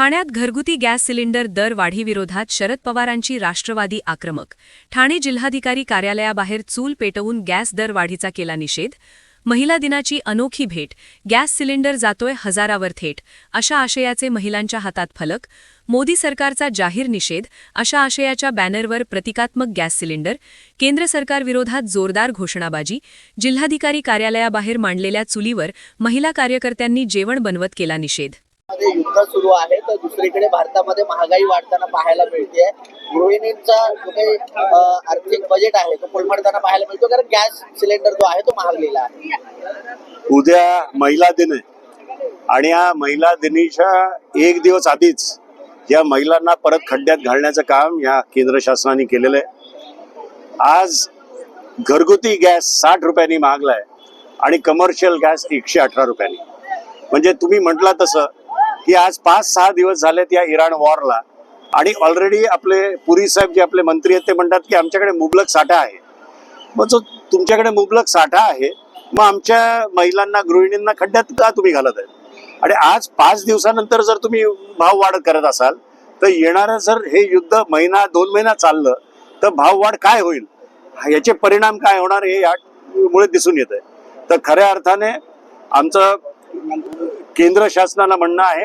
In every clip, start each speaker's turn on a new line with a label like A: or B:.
A: ठाण्यात घरगुती gas cylinder दर वाढीविरोधात शरद पवारांची राष्ट्रवादी आक्रमक. ठाणे जिल्हाधिकारी कार्यालयाबाहेर चूल पेटवून गॅस दर वाढीचा केला निषेध. महिला दिनाची अनोखी भेट, गॅस सिलेंडर जातोय हजारावर थेट, अशा आशयाचे महिलांच्या हातात फलक. मोदी सरकारचा जाहीर निषेध, अशा आशयाच्या बॅनरवर प्रतिकात्मक गॅस सिलेंडर. केंद्र सरकारविरोधात जोरदार घोषणाबाजी. जिल्हाधिकारी कार्यालयाबाहेर मांडलेल्या चुलीवर महिला कार्यकर्त्यांनी जेवण बनवत केला निषेध.
B: युद्ध सुरू आहे तर दुसरीकडे भारतामध्ये महागाई वाढताना पाहायला मिळते. गृहिणींचा जो काही आर्थिक बजेट आहे तो कोलमडताना पाहायला मिळतो, कारण गॅस सिलेंडर जो आहे तो महागलेला आहे.
C: उद्या महिला दिन आहे आणि या महिला दिनीच्या एक दिवस आधीच या महिलांना परत खड्ड्यात घालण्याचं काम या केंद्र शासनाने केलेलं आहे. आज घरगुती गॅस 60 रुपयांनी महागलाय आणि कमर्शियल गॅस 118 रुपयांनी. म्हणजे तुम्ही म्हटला तसं की आज 5-6 दिवस झालेत या इराण वॉरला, आणि ऑलरेडी आपले पुरी साहेब जे आपले मंत्री आहेत ते म्हणतात की आमच्याकडे मुबलक साठा आहे. मग जो तुमच्याकडे मुबलक साठा आहे, मग आमच्या महिलांना, गृहिणींना खड्ड्यात का तुम्ही घालत आहे? आणि आज 5 दिवसानंतर जर तुम्ही भाव वाढ करत असाल तर येणारं जर हे युद्ध महिना 2 महिना चाललं तर भाव वाढ काय होईल, याचे परिणाम काय होणार हे यामुळे दिसून येत आहे. तर खऱ्या अर्थाने आमचं केंद्र शासनाला म्हणणं आहे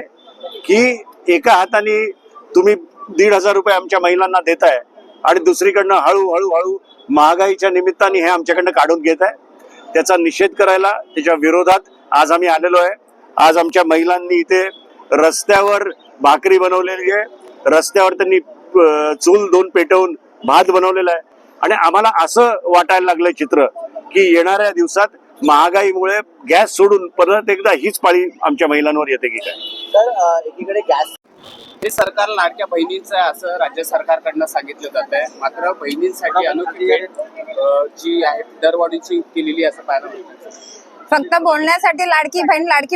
C: की एका हाताने तुम्ही 1,500 रुपये आमच्या महिलांना देताय आणि दुसरीकडनं हळूहळू महागाईच्या निमित्ताने हे आमच्याकडनं काढून घेत आहे. त्याचा निषेध करायला, त्याच्या विरोधात आज आम्ही आलेलो आहे. आज आमच्या महिलांनी इथे रस्त्यावर भाकरी बनवलेली आहे, रस्त्यावर त्यांनी चूल 2 पेटवून भात बनवलेला आहे. आणि आम्हाला असं वाटायला लागलंय चित्र की येणाऱ्या दिवसात महागाईमुळे गॅस सोडून परत एकदा हीच पाळी आमच्या महिलांवर येते की काय.
B: तर एकीकडे गॅस
D: हे सरकार लाडक्या बहिणींचं आहे असं राज्य सरकारकडनं सांगितलं जात आहे. मात्र बहिणींसाठी अनोखी भेट जी आहे दरवाढीची केलेली असं पाहायला मिळतं.
E: फक्त बोलण्यासाठी लाडकी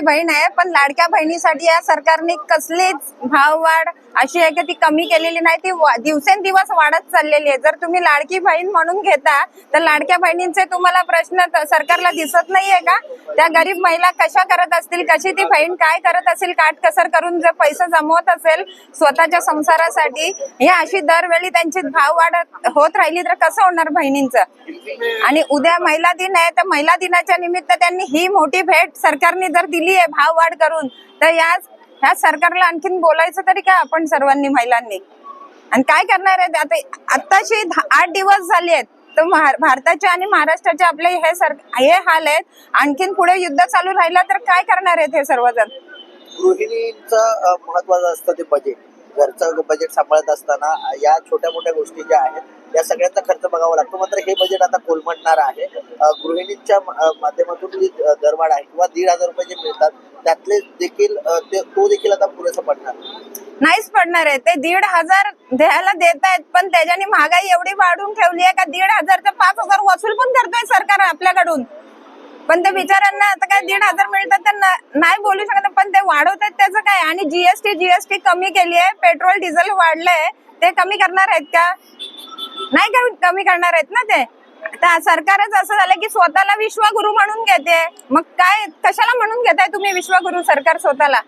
E: बहीण आहे, पण लाडक्या बहिणीसाठी या सरकारने कसलीच भाववाढ अशी आहे की ती कमी केलेली नाही, ती दिवसेंदिवस वाढत चाललेली आहे. जर तुम्ही लाडकी बहीण म्हणून घेता तर लाडक्या बहिणींचे तुम्हाला प्रश्न सरकारला दिसत नाहीये का? त्या गरीब महिला कशा करत असतील, कशी ती बहीण काय करत असेल, काटकसर करून जर पैसे जमवत असेल स्वतःच्या संसारासाठी, हे अशी दरवेळी त्यांची भाववाढ होत राहिली तर कसं होणार बहिणींचं? आणि उद्या महिला दिन आहे तर महिला दिनाच्या निमित्त त्यांनी ही मोठी भेट सरकारने जर दिली आहे भाववाढ करून, तर ह्या सरकारला आणखीन बोलायचं तरी काय आपण सर्वांनी महिलांनी? आणि काय करणार आहे? आता आत्ताशी 8 दिवस झाले आहेत तर भारताच्या आणि महाराष्ट्राचे आपले हे हाल आहेत. आणखीन पुढे युद्ध चालू राहिला तर काय करणार आहेत हे सर्वजण?
B: गृहिणींचं महत्वाचं असतं ते बजेट. घरचं बजेट सांभाळत असताना या छोट्या मोठ्या गोष्टी ज्या आहेत या सगळ्यांचा खर्च बघावा लागतो. मात्र हे बजेट आता कोलमडणार आहे. गृहिणींच्या माध्यमातून जी दरवाढ आहे किंवा 1,500 रुपये जे मिळतात त्यातले देखील तो देखील आता पुरेसा पडणार
E: नाहीच पडणार आहे. ते 1,500 द्यायला देत आहेत, पण त्याच्याने महागाई एवढी वाढून ठेवली आहे का 1,500 ते 5,000 वसूल पण करतोय सरकार आपल्याकडून. पण ते बिचाऱ्यांना आता काय 1,500 मिळतात त्यांना नाही बोलू शकत, पण ते वाढवत आहेत त्याचं काय? आणि जीएसटी कमी केली आहे, पेट्रोल डिझेल वाढलंय, ते कमी करणार आहेत का? नाही कमी करणार आहेत ना ते. आता सरकारच असं झालं की स्वतःला विश्वगुरु म्हणून घेते. मग काय, कशाला म्हणून घेताय तुम्ही विश्वगुरु सरकार स्वतःला?